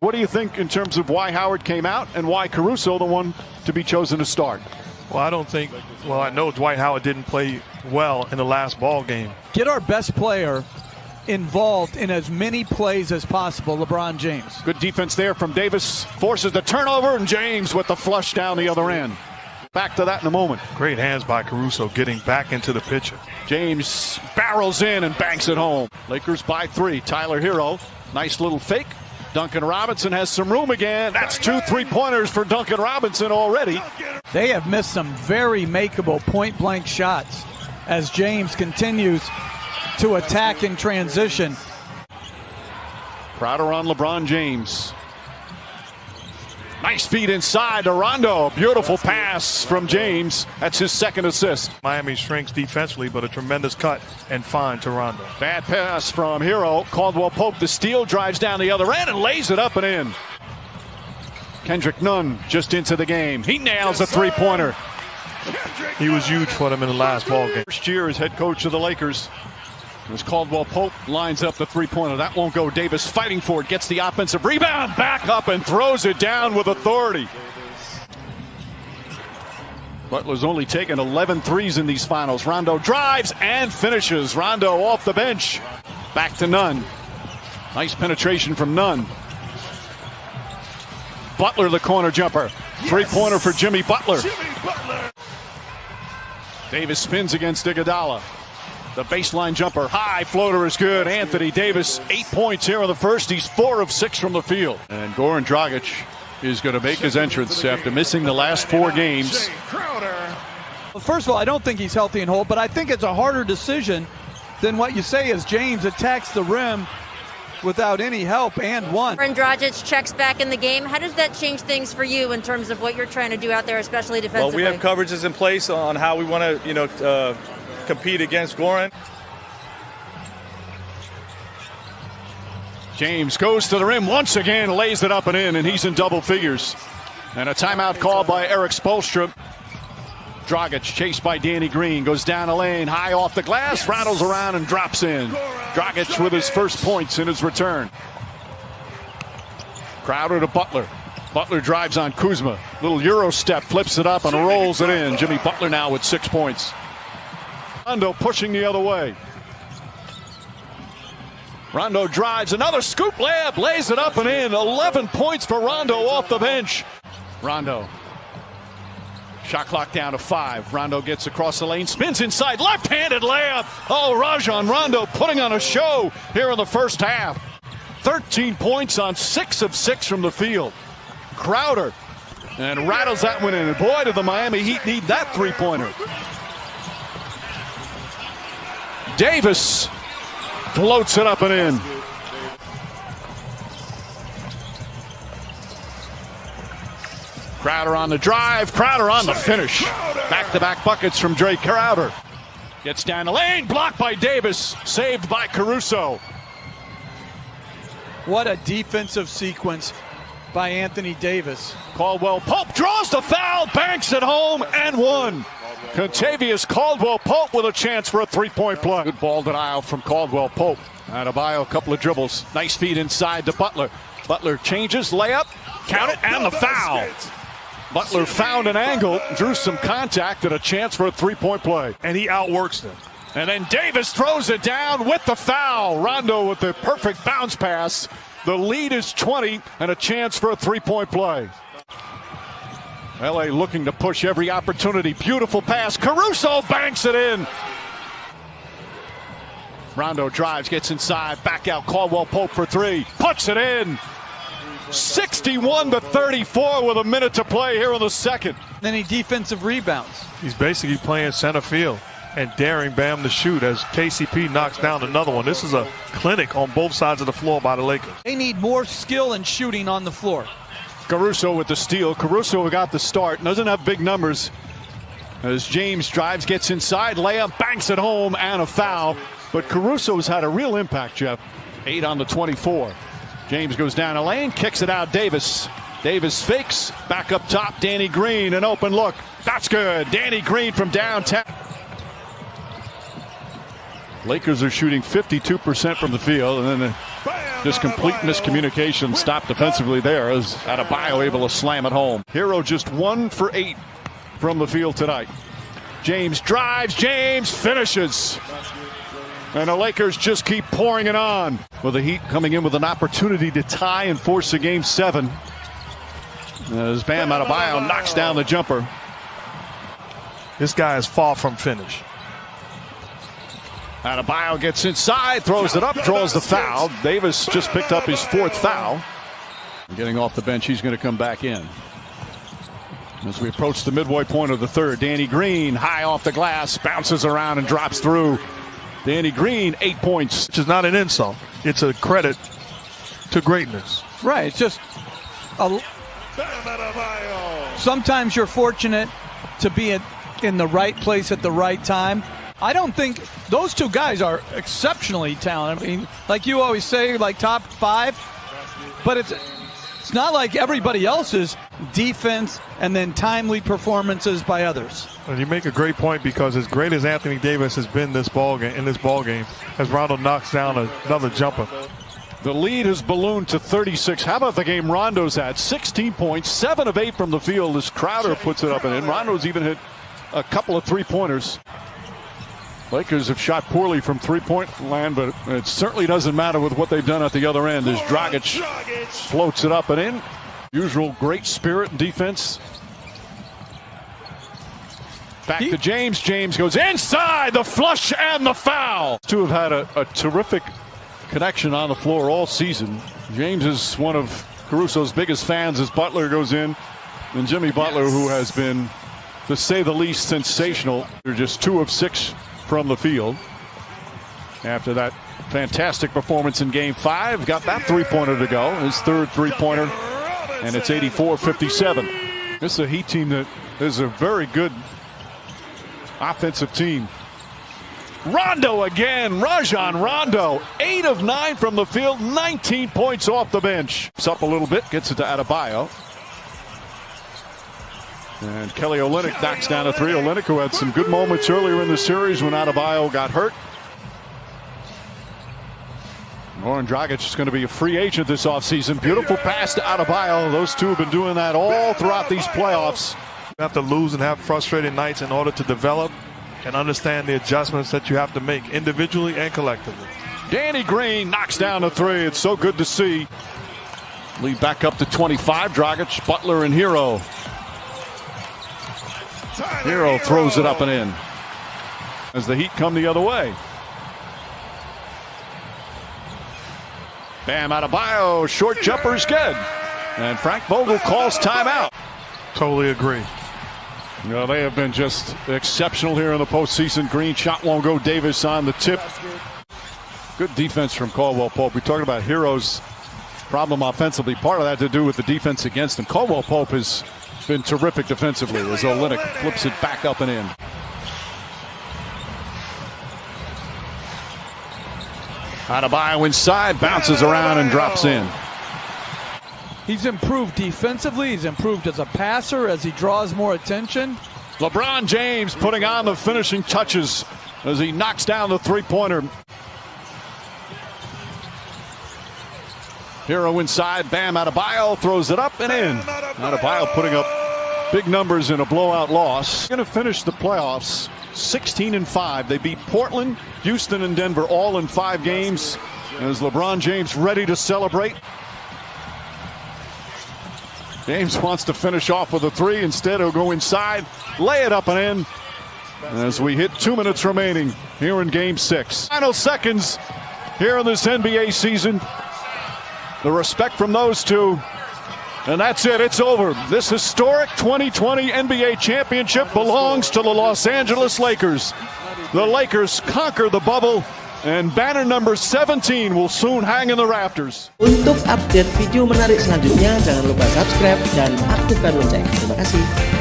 What do you think in terms of why Howard came out and why Caruso the one to be chosen to start? Well, I know Dwight Howard didn't play well in the last ball game. Get our best player involved in as many plays as possible, LeBron James. Good defense there from Davis. Forces the turnover, and James with the flush down the other end. Back to that in a moment. Great hands by Caruso getting back into the picture. James barrels in and banks it home. Lakers by 3. Tyler Hero, nice little fake. Duncan Robinson has some room again. That's 2 3-pointers for Duncan Robinson already. They have missed some very makeable point-blank shots as James continues to attack in transition. Crowder on LeBron James. Nice feed inside to Rondo. Beautiful pass from James. That's his second assist. Miami shrinks defensively, but a tremendous cut and find to Rondo. Bad pass from Hero. Caldwell Pope, the steal, drives down the other end and lays it up and in. Kendrick Nunn just into the game. He nails a three-pointer. He was huge for them in the last ball game. First year as head coach of the Lakers. As Caldwell Pope lines up the three-pointer. That won't go. Davis fighting for it. Gets the offensive rebound. Back up and throws it down with authority. Butler's only taken 11 threes in these finals. Rondo drives and finishes. Rondo off the bench. Back to Nunn. Nice penetration from Nunn. Butler the corner jumper. Three-pointer for Jimmy Butler. Davis spins against Iguodala. The baseline jumper, high floater is good. Anthony Davis, 8 points here in the first. He's 4 of 6 from the field. And Goran Dragic is going to make his entrance after missing the last 4 games. Well, first of all, I don't think he's healthy and whole, but I think it's a harder decision than what you say as James attacks the rim without any help and one. Goran Dragic checks back in the game. How does that change things for you in terms of what you're trying to do out there, especially defensively? Well, we have coverages in place on how we want to, compete against Goran. James goes to the rim once again, lays it up and in, and he's in double figures. And a timeout called by Eric Spoelstra. Dragic chased by Danny Green, goes down the lane, high off the glass, rattles around and drops in. Dragic with his first points in his return. Crowder to Butler. Butler drives on Kuzma. Little Euro step, flips it up and rolls it in. Jimmy Butler now with 6 points. Rondo pushing the other way. Rondo drives, another scoop layup, lays it up and in. 11 points for Rondo off the bench. Rondo. Shot clock down to 5. Rondo gets across the lane, spins inside, left-handed layup. Oh, Rajon Rondo putting on a show here in the first half. 13 points on 6 of 6 from the field. Crowder and rattles that one in. And boy, did the Miami Heat need that three-pointer. Davis floats it up and in. Crowder on the drive, Crowder on the finish. Back-to-back buckets from Drake Crowder. Gets down the lane, blocked by Davis, saved by Caruso. What a defensive sequence by Anthony Davis. Caldwell Pope draws the foul, banks it home, and one. Contavious Caldwell Pope with a chance for a three-point play. Good ball denial from Caldwell Pope. Adebayo, a couple of dribbles. Nice feed inside to Butler. Butler changes, layup, count it, and the foul. Butler found an angle, drew some contact, and a chance for a three-point play. And he outworks them. And then Davis throws it down with the foul. Rondo with the perfect bounce pass. The lead is 20 and a chance for a three-point play. LA looking to push every opportunity. Beautiful pass. Caruso banks it in. Rondo drives, gets inside, back out. Caldwell Pope for 3. Puts it in. 61-34 with a minute to play here in the second. Any defensive rebounds. He's basically playing center field and daring Bam to shoot as KCP knocks down another one. This is a clinic on both sides of the floor by the Lakers. They need more skill and shooting on the floor. Caruso with the steal. Caruso got the start. Doesn't have big numbers. As James drives, gets inside, layup, banks it home, and a foul. But Caruso's had a real impact, Jeff. 8 on the 24. James goes down a lane, kicks it out. Davis fakes, back up top. Danny Green, an open look. That's good. Danny Green from downtown. Lakers are shooting 52% from the field, and then Just complete miscommunication stopped defensively there as Adebayo able to slam it home. Hero just 1 for 8 from the field tonight. James drives, James finishes. And the Lakers just keep pouring it on. With the Heat coming in with an opportunity to tie and force a game 7. As Bam Adebayo knocks down the jumper. This guy is far from finished. Adebayo gets inside, throws it up, draws the foul. Davis just picked up his 4th foul. Getting off the bench, he's going to come back in. As we approach the midway point of the 3rd, Danny Green high off the glass, bounces around and drops through. Danny Green, 8 points. Which is not an insult. It's a credit to greatness. Right. It's just sometimes you're fortunate to be in the right place at the right time. I don't think those two guys are exceptionally talented. I mean, like you always say, like top 5, but it's not like everybody else's defense and then timely performances by others. And you make a great point, because as great as Anthony Davis has been in this ball game, as Rondo knocks down another jumper. The lead has ballooned to 36. How about the game Rondo's had? 16 points, 7 of 8 from the field as Crowder puts it up and in. Rondo's even hit a couple of 3-pointers. Lakers have shot poorly from 3-point land, but it certainly doesn't matter with what they've done at the other end as Dragic floats it up and in. Usual great spirit and defense. Back to James. James goes inside, the flush and the foul. Two have had a terrific connection on the floor all season. James is one of Caruso's biggest fans as Butler goes in. And Jimmy Butler, who has been, to say the least, sensational. They're just 2 of 6 from the field. After that fantastic performance in game 5, got that 3-pointer to go. His 3rd 3-pointer, and it's 84-57. This is a Heat team that is a very good offensive team. Rondo again, Rajon Rondo, 8 of 9 from the field, 19 points off the bench. It's up a little bit, gets it to Adebayo. And Kelly Olynyk knocks down a 3. Olynyk, who had some good moments earlier in the series when Adebayo got hurt. Goran Dragic is going to be a free agent this offseason. Beautiful pass to Adebayo. Those two have been doing that all throughout these playoffs. You have to lose and have frustrated nights in order to develop and understand the adjustments that you have to make individually and collectively. Danny Green knocks down a 3. It's so good to see. Lead back up to 25. Dragic, Butler, and Hero. Hero throws it up and in as the Heat come the other way. Bam Adebayo, short jumper's good. And Frank Vogel calls timeout. Totally agree. You know, they have been just exceptional here in the postseason. Green shot won't go. Davis on the tip. Good defense from Caldwell Pope. We talked about Hero's problem offensively. Part of that to do with the defense against him. Caldwell Pope has been terrific defensively as Olynyk flips it back up and in. Adebayo inside, bounces around and drops in. He's improved defensively. He's improved as a passer as he draws more attention. LeBron James putting on the finishing touches as he knocks down the 3-pointer. Hero inside, Bam Adebayo throws it up and in. Adebayo putting up big numbers in a blowout loss. Going to finish the playoffs 16-5. They beat Portland, Houston, and Denver all in 5 games. As LeBron James ready to celebrate. James wants to finish off with a 3. Instead, he'll go inside, lay it up and in. As we hit 2 minutes remaining here in Game 6. Final seconds here in this NBA season. The respect from those two. And that's it. It's over. This historic 2020 NBA championship belongs to the Los Angeles Lakers. The Lakers conquer the bubble, and banner number 17 will soon hang in the rafters. Untuk update video menarik selanjutnya, jangan lupa subscribe dan aktifkan lonceng. Terima kasih.